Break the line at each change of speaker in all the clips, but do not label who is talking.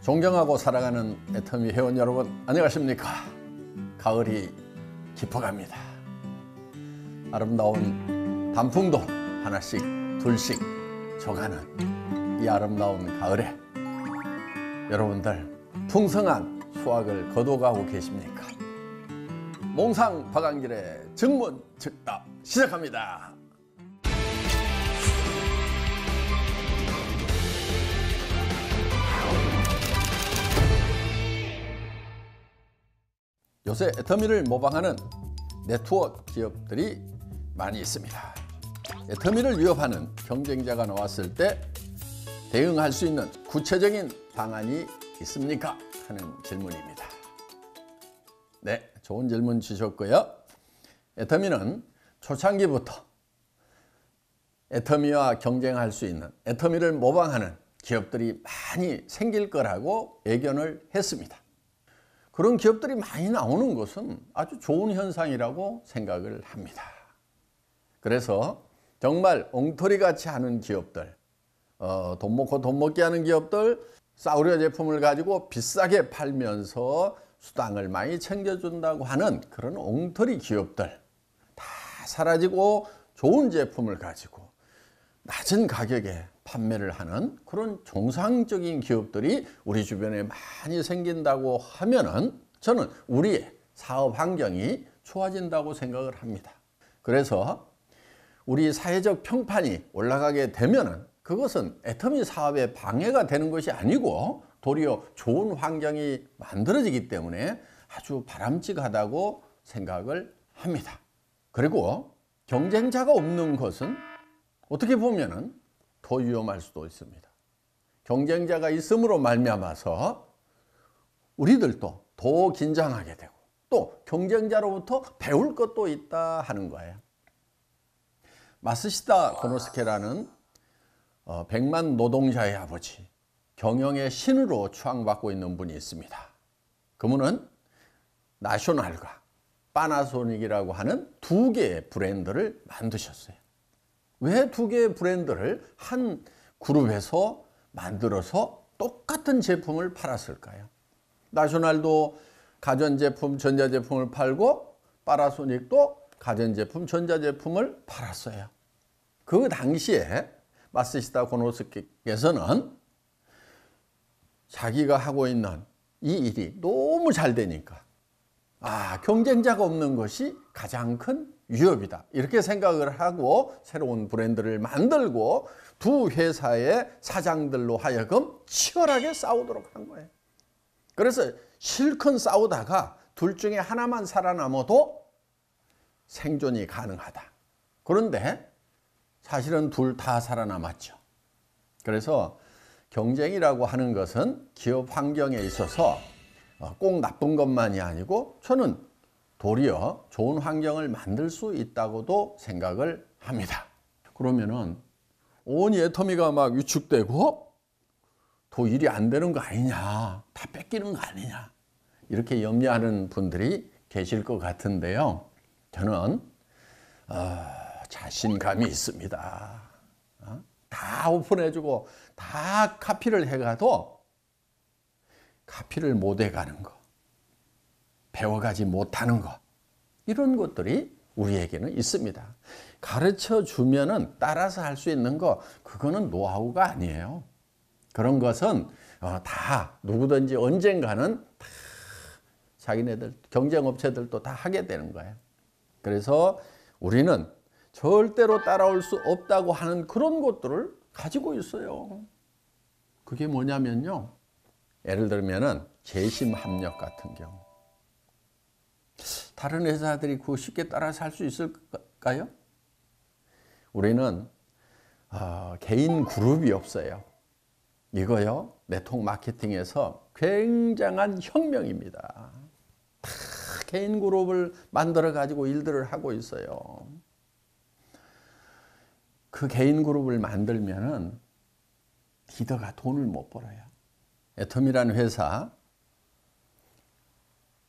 존경하고 사랑하는 애터미 회원 여러분, 안녕하십니까? 가을이 깊어갑니다. 아름다운 단풍도 하나씩 둘씩 져가는 이 아름다운 가을에 여러분들 풍성한 수확을 거둬가고 계십니까? 몽상 박한길의 증문즉답 시작합니다. 요새 애터미를 모방하는 네트워크 기업들이 많이 있습니다. 애터미를 위협하는 경쟁자가 나왔을 때 대응할 수 있는 구체적인 방안이 있습니까? 하는 질문입니다. 네, 좋은 질문 주셨고요. 애터미는 초창기부터 애터미와 경쟁할 수 있는, 애터미를 모방하는 기업들이 많이 생길 거라고 예견을 했습니다. 그런 기업들이 많이 나오는 것은 아주 좋은 현상이라고 생각을 합니다. 그래서 정말 엉터리같이 하는 기업들, 돈 먹고 돈 먹게 하는 기업들, 싸구려 제품을 가지고 비싸게 팔면서 수당을 많이 챙겨준다고 하는 그런 엉터리 기업들 다 사라지고 좋은 제품을 가지고 낮은 가격에 판매를 하는 그런 정상적인 기업들이 우리 주변에 많이 생긴다고 하면은 저는 우리의 사업 환경이 좋아진다고 생각을 합니다. 그래서 우리 사회적 평판이 올라가게 되면은 그것은 애터미 사업에 방해가 되는 것이 아니고 도리어 좋은 환경이 만들어지기 때문에 아주 바람직하다고 생각을 합니다. 그리고 경쟁자가 없는 것은 어떻게 보면은 더 위험할 수도 있습니다. 경쟁자가 있음으로 말미암아서 우리들도 더 긴장하게 되고 또 경쟁자로부터 배울 것도 있다 하는 거예요. 마쓰시다 고노스케라는 100만 노동자의 아버지, 경영의 신으로 추앙받고 있는 분이 있습니다. 그분은 나셔널과 파나소닉이라고 하는 두 개의 브랜드를 만드셨어요. 왜 두 개의 브랜드를 한 그룹에서 만들어서 똑같은 제품을 팔았을까요? 나셔널도 가전제품, 전자제품을 팔고 파나소닉도 가전제품, 전자제품을 팔았어요. 그 당시에 마쓰시다 고노스케께서는 자기가 하고 있는 이 일이 너무 잘 되니까 경쟁자가 없는 것이 가장 큰 위협이다, 이렇게 생각을 하고 새로운 브랜드를 만들고 두 회사의 사장들로 하여금 치열하게 싸우도록 한 거예요. 그래서 실컷 싸우다가 둘 중에 하나만 살아남아도 생존이 가능하다. 그런데 사실은 둘 다 살아남았죠. 그래서 경쟁이라고 하는 것은 기업 환경에 있어서 꼭 나쁜 것만이 아니고 저는 도리어 좋은 환경을 만들 수 있다고도 생각을 합니다. 그러면은 온 애터미가 막 위축되고 더 일이 안 되는 거 아니냐, 다 뺏기는 거 아니냐, 이렇게 염려하는 분들이 계실 것 같은데요. 저는 자신감이 있습니다. 다 오픈해주고 다 카피를 해가도 카피를 못 해가는 거, 배워가지 못하는 것, 이런 것들이 우리에게는 있습니다. 가르쳐 주면은 따라서 할 수 있는 거, 그거는 노하우가 아니에요. 그런 것은 다 누구든지 언젠가는 다 자기네들, 경쟁업체들도 다 하게 되는 거예요. 그래서 우리는 절대로 따라올 수 없다고 하는 그런 것들을 가지고 있어요. 그게 뭐냐면요, 예를 들면은 재심 합력 같은 경우, 다른 회사들이 그거 쉽게 따라서 할 수 있을까요? 우리는 개인 그룹이 없어요. 이거요, 네트워크 마케팅에서 굉장한 혁명입니다. 다 개인 그룹을 만들어 가지고 일들을 하고 있어요. 그 개인 그룹을 만들면은 리더가 돈을 못 벌어요. 애터미라는 회사,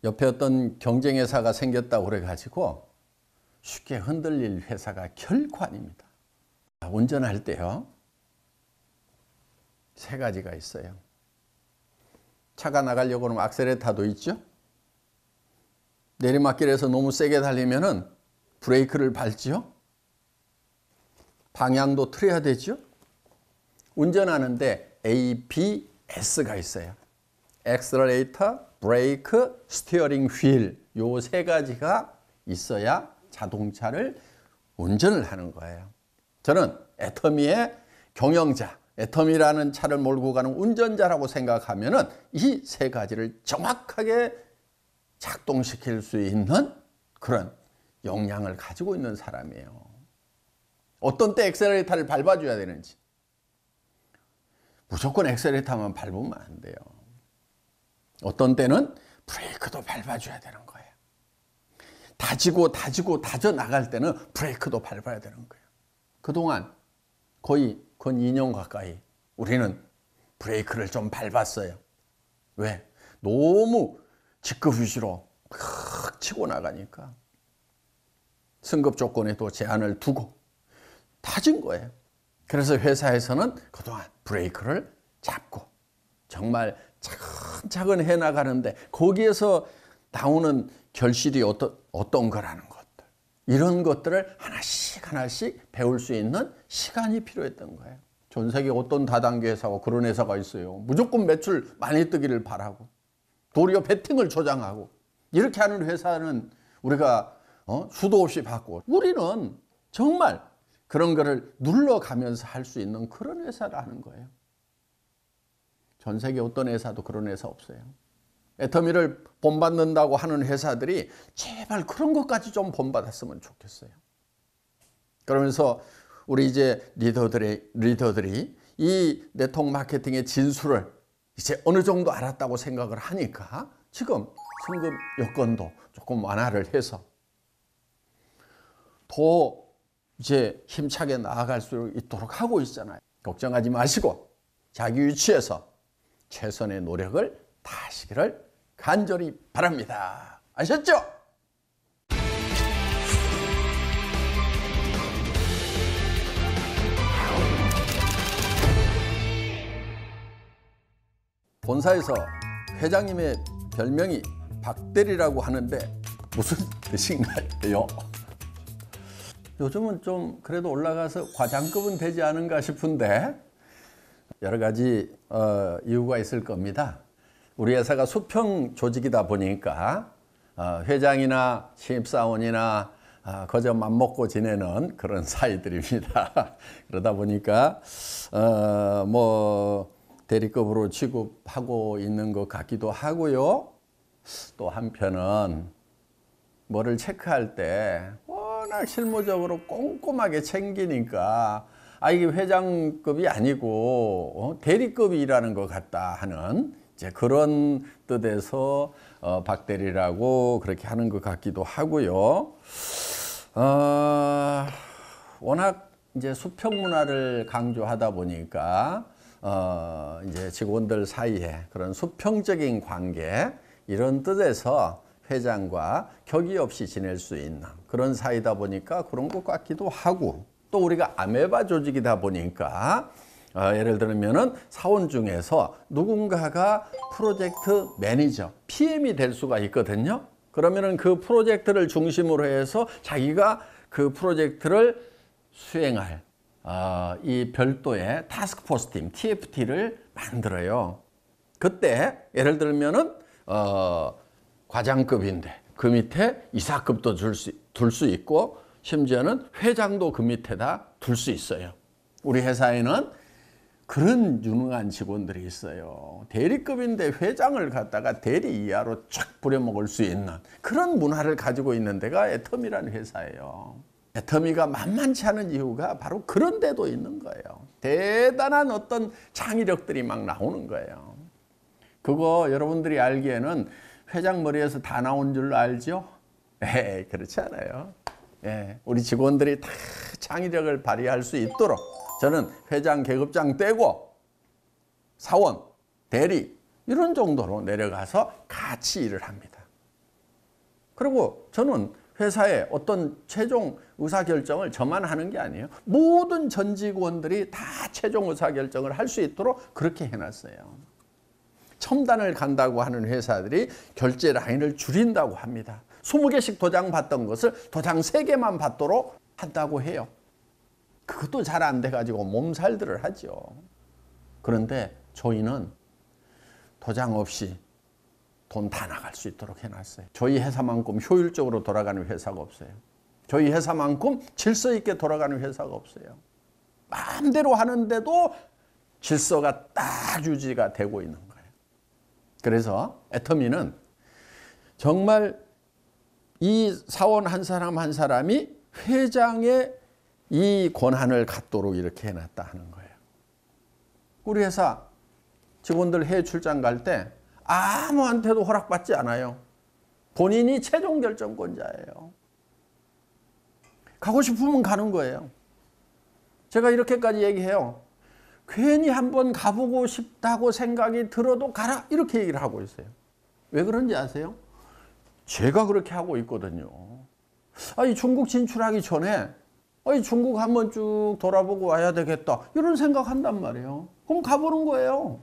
옆에 어떤 경쟁회사가 생겼다고 그래가지고 쉽게 흔들릴 회사가 결코 아닙니다. 운전할 때요, 세 가지가 있어요. 차가 나가려고 하면 악셀레타도 있죠. 내리막길에서 너무 세게 달리면은 브레이크를 밟지요. 방향도 틀어야 되죠. 운전하는데 ABS가 있어요. 액셀레이터, 브레이크, 스티어링 휠. 요 세 가지가 있어야 자동차를 운전을 하는 거예요. 저는 애터미의 경영자, 애터미라는 차를 몰고 가는 운전자라고 생각하면은 이 세 가지를 정확하게 작동시킬 수 있는 그런 역량을 가지고 있는 사람이에요. 어떤 때 엑셀레이터를 밟아줘야 되는지. 무조건 엑셀레이터만 밟으면 안 돼요. 어떤 때는 브레이크도 밟아줘야 되는 거예요. 다져 나갈 때는 브레이크도 밟아야 되는 거예요. 그동안 거의 건 2년 가까이 우리는 브레이크를 좀 밟았어요. 왜? 너무 직급유지로 팍 치고 나가니까 승급 조건에도 제한을 두고 다진 거예요. 그래서 회사에서는 그동안 브레이크를 잡고 정말 차근차근 해나가는데 거기에서 나오는 결실이 어떤 거라는 것들, 이런 것들을 하나씩 배울 수 있는 시간이 필요했던 거예요. 전 세계 어떤 다단계 회사가 그런 회사가 있어요. 무조건 매출 많이 뜨기를 바라고 도리어 베팅을 조장하고 이렇게 하는 회사는 우리가 수도 없이 받고, 우리는 정말 그런 거를 눌러가면서 할 수 있는 그런 회사라는 거예요. 전 세계 어떤 회사도 그런 회사 없어요. 애터미를 본받는다고 하는 회사들이 제발 그런 것까지 좀 본받았으면 좋겠어요. 그러면서 우리 이제 리더들이 이 네트워크 마케팅의 진수를 이제 어느 정도 알았다고 생각을 하니까 지금 승급 여건도 조금 완화를 해서 더 이제 힘차게 나아갈 수 있도록 하고 있잖아요. 걱정하지 마시고 자기 위치에서 최선의 노력을 다하시기를 간절히 바랍니다. 아셨죠? 본사에서 회장님의 별명이 박대리라고 하는데 무슨 뜻인가요? 요즘은 좀 그래도 올라가서 과장급은 되지 않은가 싶은데 여러 가지 이유가 있을 겁니다. 우리 회사가 수평 조직이다 보니까 회장이나 신입사원이나 거저 맘먹고 지내는 그런 사이들입니다. 그러다 보니까 뭐 대리급으로 취급하고 있는 것 같기도 하고요. 또 한편은 뭐를 체크할 때 워낙 실무적으로 꼼꼼하게 챙기니까 이게 회장급이 아니고 대리급이라는 것 같다 하는 이제 그런 뜻에서 박대리라고 그렇게 하는 것 같기도 하고요. 워낙 이제 수평 문화를 강조하다 보니까 이제 직원들 사이에 그런 수평적인 관계, 이런 뜻에서 회장과 격의 없이 지낼 수 있는 그런 사이다 보니까 그런 것 같기도 하고, 또 우리가 아메바 조직이다 보니까 예를 들면은 사원 중에서 누군가가 프로젝트 매니저, PM이 될 수가 있거든요. 그러면은 그 프로젝트를 중심으로 해서 자기가 그 프로젝트를 수행할 이 별도의 타스크포스 팀, TFT를 만들어요. 그때 예를 들면은 과장급인데 그 밑에 이사급도 둘 수 있고, 심지어는 회장도 그 밑에다 둘 수 있어요. 우리 회사에는 그런 유능한 직원들이 있어요. 대리급인데 회장을 갖다가 대리 이하로 쫙 부려먹을 수 있는 그런 문화를 가지고 있는 데가 애터미라는 회사예요. 애터미가 만만치 않은 이유가 바로 그런 데도 있는 거예요. 대단한 어떤 창의력들이 막 나오는 거예요. 그거 여러분들이 알기에는 회장 머리에서 다 나온 줄로 알죠? 그렇지 않아요. 우리 직원들이 다 창의력을 발휘할 수 있도록 저는 회장, 계급장 떼고 사원, 대리 이런 정도로 내려가서 같이 일을 합니다. 그리고 저는 회사의 어떤 최종 의사결정을 저만 하는 게 아니에요. 모든 전 직원들이 다 최종 의사결정을 할 수 있도록 그렇게 해놨어요. 첨단을 간다고 하는 회사들이 결제 라인을 줄인다고 합니다. 20개씩 도장 받던 것을 도장 3개만 받도록 한다고 해요. 그것도 잘 안 돼가지고 몸살들을 하죠. 그런데 저희는 도장 없이 돈 다 나갈 수 있도록 해놨어요. 저희 회사만큼 효율적으로 돌아가는 회사가 없어요. 저희 회사만큼 질서 있게 돌아가는 회사가 없어요. 마음대로 하는데도 질서가 딱 유지가 되고 있는 거예요. 그래서 애터미는 정말 이 사원 한 사람 한 사람이 회장의 이 권한을 갖도록 이렇게 해놨다 하는 거예요. 우리 회사 직원들 해외 출장 갈 때 아무한테도 허락받지 않아요. 본인이 최종 결정권자예요. 가고 싶으면 가는 거예요. 제가 이렇게까지 얘기해요. 괜히 한번 가보고 싶다고 생각이 들어도 가라 이렇게 얘기를 하고 있어요. 왜 그런지 아세요? 제가 그렇게 하고 있거든요. 아니 중국 진출하기 전에 아니 중국 한번 쭉 돌아보고 와야 되겠다 이런 생각한단 말이에요. 그럼 가보는 거예요.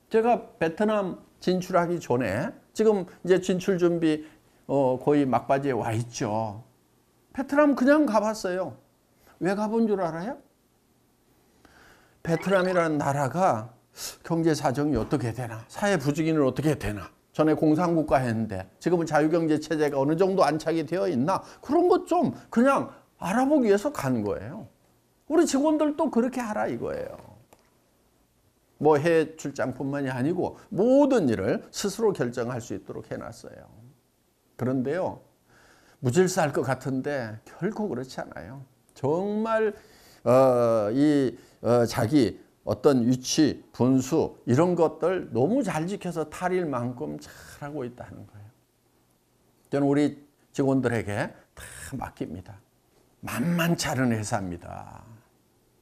제가 베트남 진출하기 전에 지금 이제 진출 준비 거의 막바지에 와 있죠. 베트남 그냥 가봤어요. 왜 가본 줄 알아요? 베트남이라는 나라가 경제 사정이 어떻게 되나, 사회 부지기는 어떻게 되나. 전에 공산국가 했는데 지금은 자유경제 체제가 어느 정도 안착이 되어 있나 그런 것 좀 그냥 알아보기 위해서 간 거예요. 우리 직원들도 그렇게 하라 이거예요. 뭐 해외 출장뿐만이 아니고 모든 일을 스스로 결정할 수 있도록 해놨어요. 그런데요, 무질서할 것 같은데 결코 그렇지 않아요. 정말 자기 어떤 위치, 분수 이런 것들 너무 잘 지켜서 탈일 만큼 잘하고 있다는 거예요. 저는 우리 직원들에게 다 맡깁니다. 만만치 않은 회사입니다.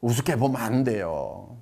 우습게 보면 안 돼요.